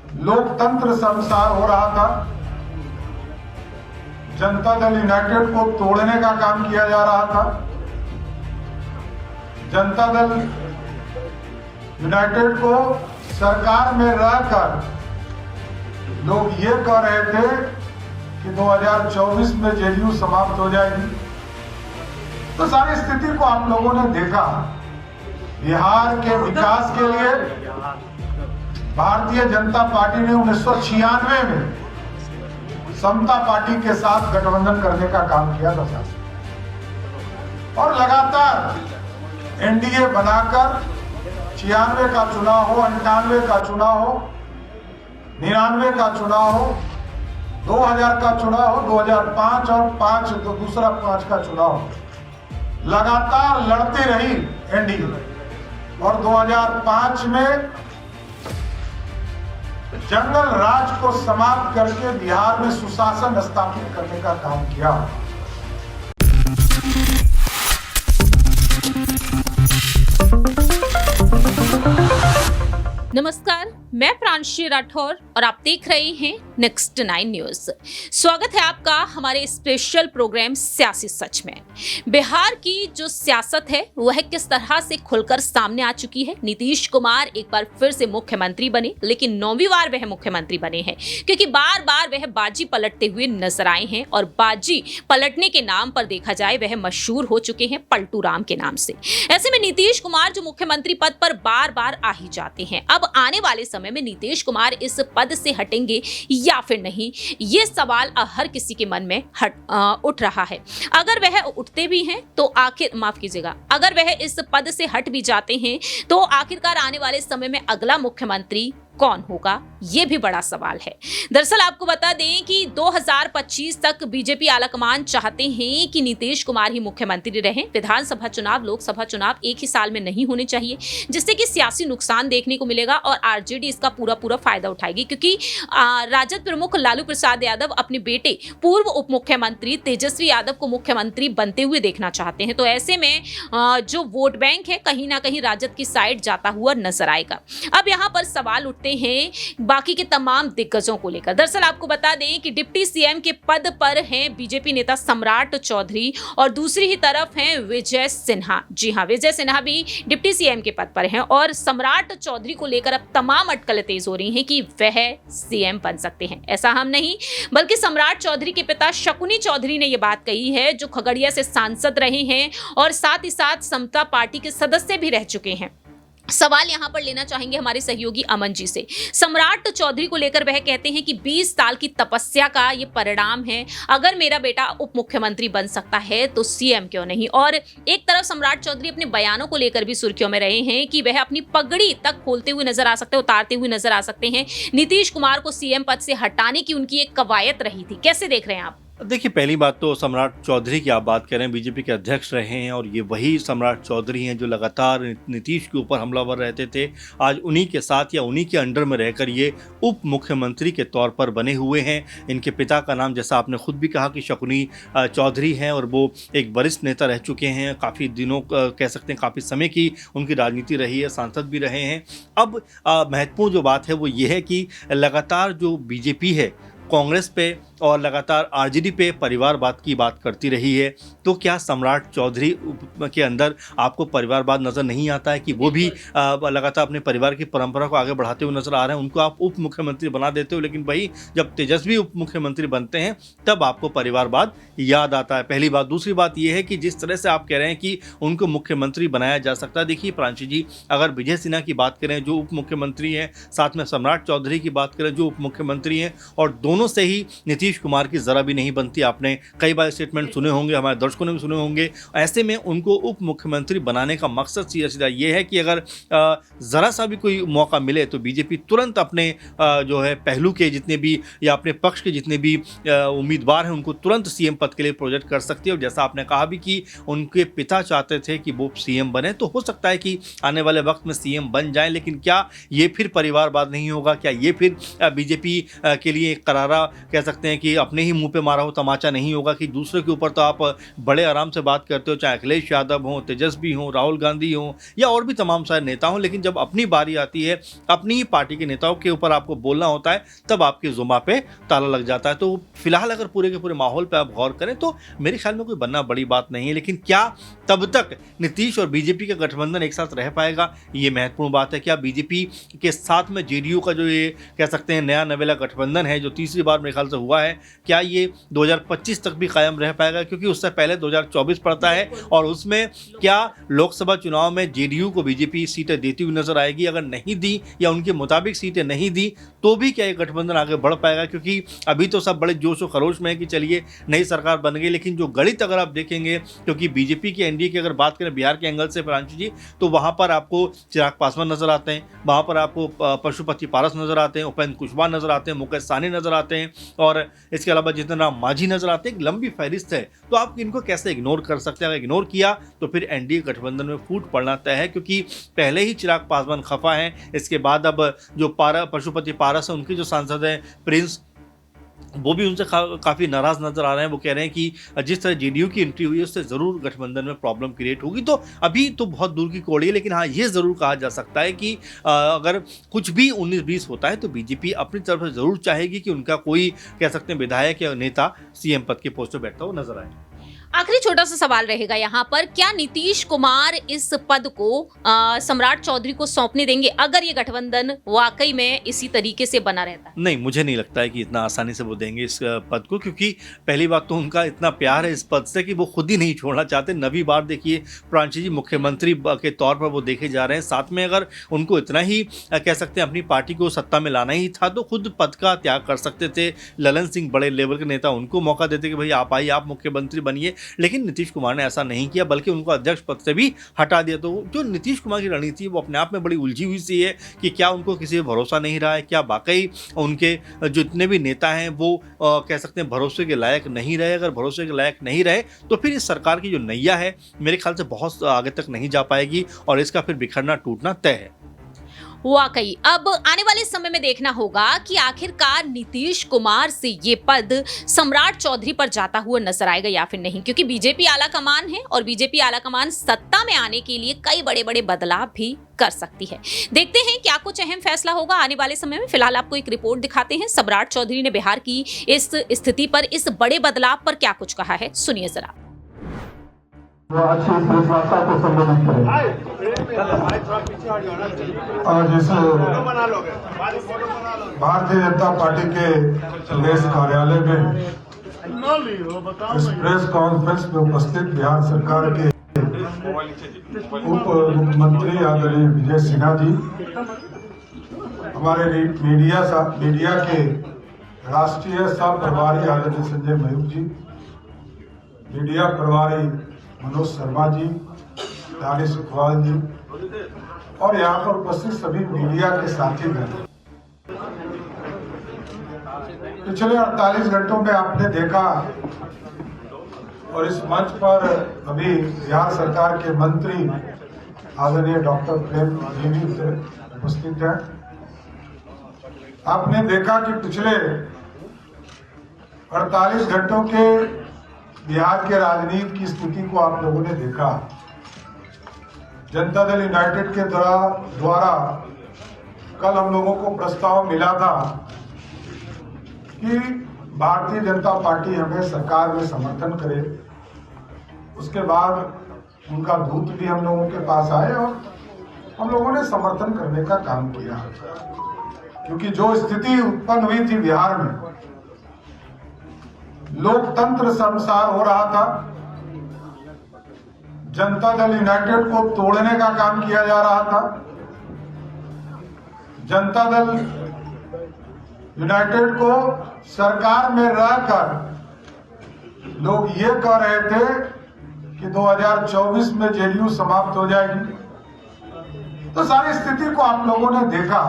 लोकतंत्र संसार हो रहा था। जनता दल यूनाइटेड को तोड़ने का काम किया जा रहा था। जनता दल यूनाइटेड को सरकार में रहकर लोग ये कह रहे थे कि 2024 में जेडीयू समाप्त हो जाएगी। तो सारी स्थिति को आप लोगों ने देखा। बिहार के विकास के लिए भारतीय जनता पार्टी ने 1996 में समता पार्टी के साथ गठबंधन करने का काम किया था और लगातार एनडीए बनाकर 96 का चुनाव हो, 98 का चुनाव हो, 99 का चुनाव हो, 2000 का चुनाव हो, 2005 और 5 तो दूसरा 5 का चुनाव हो, लगातार लड़ती रही एनडीए और 2005 में जंगल राज को समाप्त करके बिहार में सुशासन स्थापित करने का काम किया। नमस्कार, मैं प्रांशी राठौर और आप देख रहे हैं नेक्स्ट 9 न्यूज। स्वागत है आपका हमारे स्पेशल प्रोग्राम सियासी सच में। बिहार की जो सियासत है वह किस तरह से खुलकर सामने आ चुकी है। नीतीश कुमार एक बार फिर से मुख्यमंत्री बने, लेकिन 9वीं बार वह मुख्यमंत्री बने हैं क्योंकि बार बार वह बाजी पलटते हुए नजर आए हैं और बाजी पलटने के नाम पर देखा जाए वह मशहूर हो चुके हैं पलटू राम के नाम से। ऐसे में नीतीश कुमार जो मुख्यमंत्री पद पर बार बार आ ही जाते हैं, अब आने वाले समय में नीतीश कुमार इस पद से हटेंगे या फिर नहीं, ये सवाल हर किसी के मन में उठ रहा है। अगर वह उठते भी हैं तो अगर वह इस पद से हट भी जाते हैं तो आखिरकार आने वाले समय में अगला मुख्यमंत्री कौन होगा, ये भी बड़ा सवाल है। दरअसल आपको बता दें कि 2025 तक बीजेपी आलाकमान चाहते हैं कि नीतीश कुमार ही मुख्यमंत्री रहें। विधानसभा चुनाव, लोकसभा चुनाव एक ही साल में नहीं होने चाहिए, जिससे कि सियासी नुकसान देखने को मिलेगा और आरजेडी इसका पूरा फायदा उठाएगी क्योंकि राजद प्रमुख लालू प्रसाद यादव अपने बेटे पूर्व उप मुख्यमंत्री तेजस्वी यादव को मुख्यमंत्री बनते हुए देखना चाहते हैं। तो ऐसे में जो वोट बैंक है कहीं ना कहीं राजद की साइड जाता हुआ नजर आएगा। अब यहाँ पर सवाल उठते हैं बाकी के तमाम दिग्गजों को लेकर। दरअसल आपको बता दें कि डिप्टी सीएम के पद पर हैं बीजेपी नेता सम्राट चौधरी और दूसरी ही तरफ हैं विजय सिन्हा। जी हां, विजय सिन्हा भी डिप्टी सीएम के पद पर हैं और सम्राट चौधरी को लेकर अब तमाम अटकलें तेज हो रही हैं कि वह सीएम बन सकते हैं। ऐसा हम नहीं बल्कि सम्राट चौधरी के पिता शकुनी चौधरी ने यह बात कही है, जो खगड़िया से सांसद रहे हैं और साथ ही साथ समता पार्टी के सदस्य भी रह चुके हैं। सवाल यहां पर लेना चाहेंगे हमारे सहयोगी अमन जी से। सम्राट चौधरी को लेकर वह कहते हैं कि 20 साल की तपस्या का ये परिणाम है। अगर मेरा बेटा उप मुख्यमंत्री बन सकता है तो सीएम क्यों नहीं। और एक तरफ सम्राट चौधरी अपने बयानों को लेकर भी सुर्खियों में रहे हैं कि वह अपनी पगड़ी तक खोलते हुए नजर आ सकते हैं, उतारते हुए नजर आ सकते हैं। नीतीश कुमार को सीएम पद से हटाने की उनकी एक कवायद रही थी। कैसे देख रहे हैं आप? देखिए, पहली बात तो सम्राट चौधरी की आप बात कर रहे हैं, बीजेपी के अध्यक्ष रहे हैं और ये वही सम्राट चौधरी हैं जो लगातार नीतीश के ऊपर हमलावर रहते थे। आज उन्हीं के साथ या उन्हीं के अंडर में रहकर ये उप मुख्यमंत्री के तौर पर बने हुए हैं। इनके पिता का नाम, जैसा आपने खुद भी कहा, कि शकुनी चौधरी हैं और वो एक वरिष्ठ नेता रह चुके हैं। काफ़ी दिनों कह सकते हैं, काफ़ी समय की उनकी राजनीति रही है, सांसद भी रहे हैं। अब महत्वपूर्ण जो बात है वो ये है कि लगातार जो बीजेपी है कांग्रेस पे और लगातार आरजेडी पे परिवारवाद की बात करती रही है। तो क्या सम्राट चौधरी के अंदर आपको परिवारवाद नज़र नहीं आता है कि वो भी लगातार अपने परिवार की परंपरा को आगे बढ़ाते हुए नजर आ रहे हैं? उनको आप उप मुख्यमंत्री बना देते हो, लेकिन वही जब तेजस्वी उप मुख्यमंत्री बनते हैं तब आपको परिवारवाद याद आता है। पहली बात। दूसरी बात यह है कि जिस तरह से आप कह रहे हैं कि उनको मुख्यमंत्री बनाया जा सकता है, देखिए प्रांशी जी, अगर विजय सिन्हा की बात करें जो उप मुख्यमंत्री हैं, साथ में सम्राट चौधरी की बात करें जो उप मुख्यमंत्री हैं, और दोनों से ही नीतीश कुमार की जरा भी नहीं बनती। आपने कई बार स्टेटमेंट सुने होंगे, हमारे दर्शकों ने भी सुने होंगे। ऐसे में उनको उप मुख्यमंत्री बनाने का मकसद सीधा सीधा ये है कि अगर जरा सा भी कोई मौका मिले तो बीजेपी तुरंत अपने जो है पहलू के जितने भी या अपने पक्ष के जितने भी उम्मीदवार हैं उनको तुरंत सीएम पद के लिए प्रोजेक्ट कर सकती है। और जैसा आपने कहा भी कि उनके पिता चाहते थे कि वो सीएम बने, तो हो सकता है कि आने वाले वक्त में सीएम बन जाए। लेकिन क्या ये फिर परिवारवाद नहीं होगा? क्या ये फिर बीजेपी के लिए करारा कह सकते हैं हैं कि अपने ही मुंह पे मारा हो तमाचा नहीं होगा, कि दूसरे के ऊपर तो आप बड़े आराम से बात करते हो, चाहे अखिलेश यादव हों, तेजस्वी हों, राहुल गांधी हों या और भी तमाम सारे नेता हों, लेकिन जब अपनी बारी आती है अपनी ही पार्टी के नेताओं के ऊपर आपको बोलना होता है तब आपकी जुबान पे ताला लग जाता है। तो फिलहाल अगर पूरे के पूरे माहौल पे आप गौर करें तो मेरे ख्याल में कोई बनना बड़ी बात नहीं है, लेकिन क्या तब तक नीतीश और बीजेपी का गठबंधन एक साथ रह पाएगा, ये महत्वपूर्ण बात है। क्या बीजेपी के साथ में जेडीयू का जो ये कह सकते हैं नया नवेला गठबंधन है जो तीसरी बार मेरे ख्याल से हुआ है, क्या ये 2025 तक भी कायम रह पाएगा, क्योंकि उससे पहले 2024 पड़ता है और उसमें क्या लोकसभा चुनाव में जेडीयू को बीजेपी सीटें देती हुई नजर आएगी। अगर नहीं दी या उनके मुताबिक सीटें नहीं दी तो भी क्या ये गठबंधन आगे बढ़ पाएगा, क्योंकि अभी तो सब बड़े जोश और खरोश में है कि चलिए नई सरकार बन गई, लेकिन जो गणित अगर आप देखेंगे, क्योंकि बीजेपी की एनडीए की अगर बात करें बिहार के एंगल से प्रांशु जी, तो वहां पर आपको चिराग पासवान नजर आते हैं, वहां पर आपको पशुपति पारस नजर आते हैं, उपेंद्र कुशवाहा नजर आते हैं, मुकेश सहनी नजर आते हैं और इसके अलावा जितन राम मांझी नजर आते हैं। एक लंबी फहरिस्त है, तो आप इनको कैसे इग्नोर कर सकते हैं। अगर इग्नोर किया तो फिर एनडीए गठबंधन में फूट पड़ना तय है, क्योंकि पहले ही चिराग पासवान खफा है, इसके बाद अब जो पशुपति पारस है उनके जो सांसद हैं प्रिंस, वो भी उनसे काफ़ी नाराज़ नजर आ रहे हैं। वो कह रहे हैं कि जिस तरह जेडीयू की एंट्री हुई है उससे ज़रूर गठबंधन में प्रॉब्लम क्रिएट होगी। तो अभी तो बहुत दूर की कौड़ी है, लेकिन हाँ ये ज़रूर कहा जा सकता है कि अगर कुछ भी 19-20 होता है तो बीजेपी अपनी तरफ से ज़रूर चाहेगी कि उनका कोई कह सकते हैं विधायक या नेता सीएम पद के पोस्ट पर बैठता हुआ नजर आए। आखिरी छोटा सा सवाल रहेगा यहाँ पर, क्या नीतीश कुमार इस पद को सम्राट चौधरी को सौंपने देंगे अगर ये गठबंधन वाकई में इसी तरीके से बना रहता है? नहीं, मुझे नहीं लगता है कि इतना आसानी से वो देंगे इस पद को, क्योंकि पहली बात तो उनका इतना प्यार है इस पद से कि वो खुद ही नहीं छोड़ना चाहते। नवी बार देखिए प्रांशु जी मुख्यमंत्री के तौर पर वो देखे जा रहे हैं, साथ में अगर उनको इतना ही कह सकते हैं अपनी पार्टी को सत्ता में लाना ही था तो खुद पद का त्याग कर सकते थे। ललन सिंह बड़े लेवल के नेता, उनको मौका देते कि भाई आप आइए, आप मुख्यमंत्री बनिए, लेकिन नीतीश कुमार ने ऐसा नहीं किया, बल्कि उनको अध्यक्ष पद से भी हटा दिया। तो जो नीतीश कुमार की रणनीति है वो अपने आप में बड़ी उलझी हुई सी है कि क्या उनको किसी पर भरोसा नहीं रहा है, क्या वाकई उनके जितने भी नेता हैं वो कह सकते हैं भरोसे के लायक नहीं रहे। अगर भरोसे के लायक नहीं रहे तो फिर इस सरकार की जो नैया है मेरे ख्याल से बहुत आगे तक नहीं जा पाएगी और इसका फिर बिखरना टूटना तय है। वाकई अब आने वाले समय में देखना होगा कि आखिरकार नीतीश कुमार से ये पद सम्राट चौधरी पर जाता हुआ नजर आएगा या फिर नहीं, क्योंकि बीजेपी आला कमान है और बीजेपी आला कमान सत्ता में आने के लिए कई बड़े बड़े बदलाव भी कर सकती है। देखते हैं क्या कुछ अहम फैसला होगा आने वाले समय में। फिलहाल आपको एक रिपोर्ट दिखाते हैं। सम्राट चौधरी ने बिहार की इस स्थिति पर, इस बड़े बदलाव पर क्या कुछ कहा है, सुनिए जरा। अच्छी वार्ता को संबोधित करें। और जैसे भारतीय जनता पार्टी के प्रदेश कार्यालय में इस प्रेस कॉन्फ्रेंस में उपस्थित बिहार सरकार के उप मुख्यमंत्री आदरणीय विजय सिन्हा जी, हमारे मीडिया के राष्ट्रीय सह प्रभारी आदरणीय संजय मयूख जी, मीडिया प्रभारी मनोज शर्मा जी, दानिश इकबाल जी और यहाँ पर उपस्थित सभी मीडिया के साथीगण, पिछले 48 घंटों में आपने देखा और इस मंच पर अभी बिहार सरकार के मंत्री आदरणीय डॉक्टर प्रेम जी भी उपस्थित हैं। आपने देखा कि पिछले 48 घंटों के बिहार के राजनीति की स्थिति को आप लोगों ने देखा। जनता दल यूनाइटेड के द्वारा कल हम लोगों को प्रस्ताव मिला था कि भारतीय जनता पार्टी हमें सरकार में समर्थन करे। उसके बाद उनका दूत भी हम लोगों के पास आए और हम लोगों ने समर्थन करने का काम किया, क्योंकि जो स्थिति उत्पन्न हुई थी बिहार में, लोकतंत्र शर्मसार हो रहा था, जनता दल यूनाइटेड को तोड़ने का काम किया जा रहा था। जनता दल यूनाइटेड को सरकार में रहकर लोग ये कह रहे थे कि 2024 में जेडीयू समाप्त हो जाएगी। तो सारी स्थिति को आप लोगों ने देखा।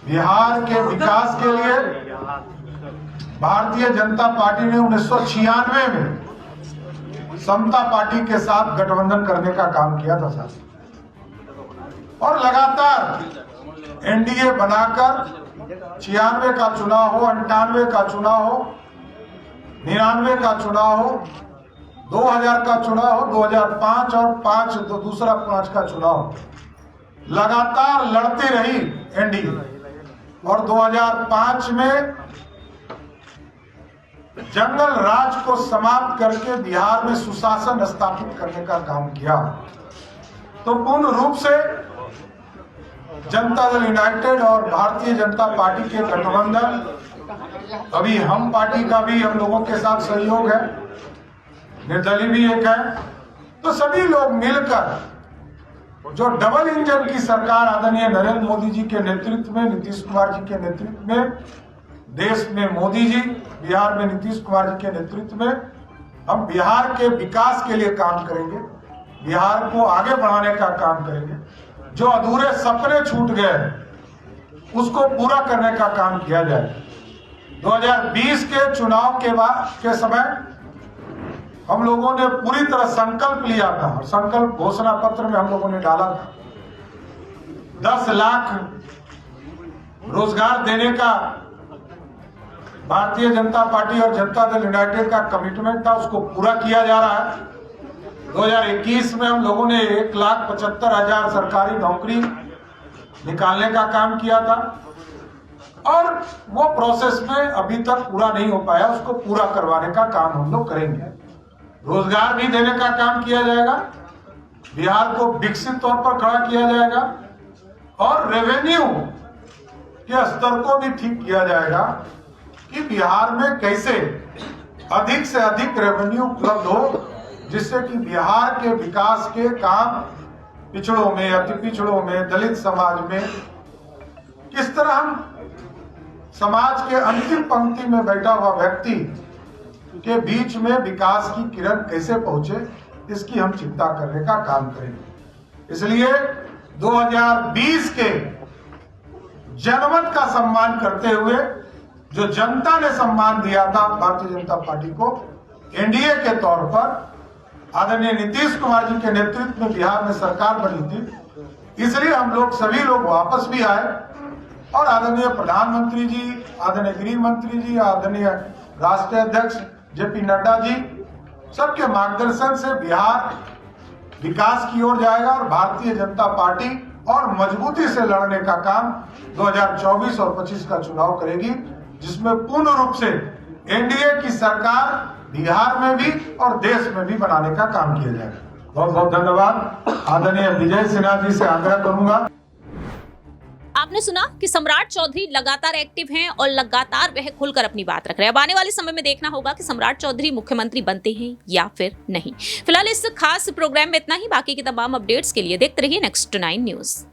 बिहार के विकास के लिए भारतीय जनता पार्टी ने 1996 में समता पार्टी के साथ गठबंधन करने का काम किया था साथ, और लगातार एनडीए बनाकर 96 का चुनाव हो, 98 का चुनाव हो, 99 का चुनाव हो, 2000 का चुनाव हो, 2005 और 5 दूसरा 5 का चुनाव, लगातार लड़ती रही एनडीए और 2005 में जंगल राज को समाप्त करके बिहार में सुशासन स्थापित करने का काम किया। तो पूर्ण रूप से जनता दल यूनाइटेड और भारतीय जनता पार्टी के गठबंधन, अभी हम पार्टी का भी हम लोगों के साथ सहयोग है, निर्दलीय भी एक है, तो सभी लोग मिलकर जो डबल इंजन की सरकार आदरणीय नरेंद्र मोदी जी के नेतृत्व में, नीतीश कुमार जी के नेतृत्व में, देश में मोदी जी, बिहार में नीतीश कुमार जी के नेतृत्व में हम बिहार के विकास के लिए काम करेंगे, बिहार को आगे बढ़ाने का काम करेंगे। जो अधूरे सपने छूट गए उसको पूरा करने का काम किया जाए। 2020 के चुनाव के समय हम लोगों ने पूरी तरह संकल्प लिया था और संकल्प घोषणा पत्र में हम लोगों ने डाला था 10 लाख रोजगार देने का भारतीय जनता पार्टी और जनता दल यूनाइटेड का कमिटमेंट था, उसको पूरा किया जा रहा है। 2021 में हम लोगों ने 1,75,000 सरकारी नौकरी निकालने का काम किया था और वो प्रोसेस में अभी तक पूरा नहीं हो पाया, उसको पूरा करवाने का काम हम लोग करेंगे। रोजगार भी देने का काम किया जाएगा, बिहार को विकसित तौर पर खड़ा किया जाएगा और रेवेन्यू के स्तर को भी ठीक किया जाएगा कि बिहार में कैसे अधिक से अधिक रेवेन्यू उपलब्ध हो, जिससे कि बिहार के विकास के काम पिछड़ों में, अति पिछड़ों में, दलित समाज में किस तरह हम समाज के अंतिम पंक्ति में बैठा हुआ व्यक्ति के बीच में विकास की किरण कैसे पहुंचे, इसकी हम चिंता करने का काम करेंगे। इसलिए 2020 के जनमत का सम्मान करते हुए जो जनता ने सम्मान दिया था भारतीय जनता पार्टी को एनडीए के तौर पर, आदरणीय नीतीश कुमार जी के नेतृत्व में बिहार में सरकार बनी थी, इसलिए हम लोग सभी लोग वापस भी आए और आदरणीय प्रधानमंत्री जी, आदरणीय गृह मंत्री जी, आदरणीय राष्ट्रीय अध्यक्ष जेपी नड्डा जी, सबके मार्गदर्शन से बिहार विकास की ओर जाएगा और भारतीय जनता पार्टी और मजबूती से लड़ने का काम 2024 और 25 का चुनाव करेगी, जिसमें पूर्ण रूप से एनडीए की सरकार बिहार में भी और देश में भी बनाने का काम किया जाएगा। बहुत बहुत धन्यवाद। आदरणीय विजय सिन्हा जी से आग्रह करूंगा। आपने सुना कि सम्राट चौधरी लगातार एक्टिव हैं और लगातार वह खुलकर अपनी बात रख रहे हैं। अब आने वाले समय में देखना होगा कि सम्राट चौधरी मुख्यमंत्री बनते हैं या फिर नहीं। फिलहाल इस खास प्रोग्राम में इतना ही। बाकी की तमाम अपडेट्स के लिए देखते रहिए नेक्स्ट 9 न्यूज।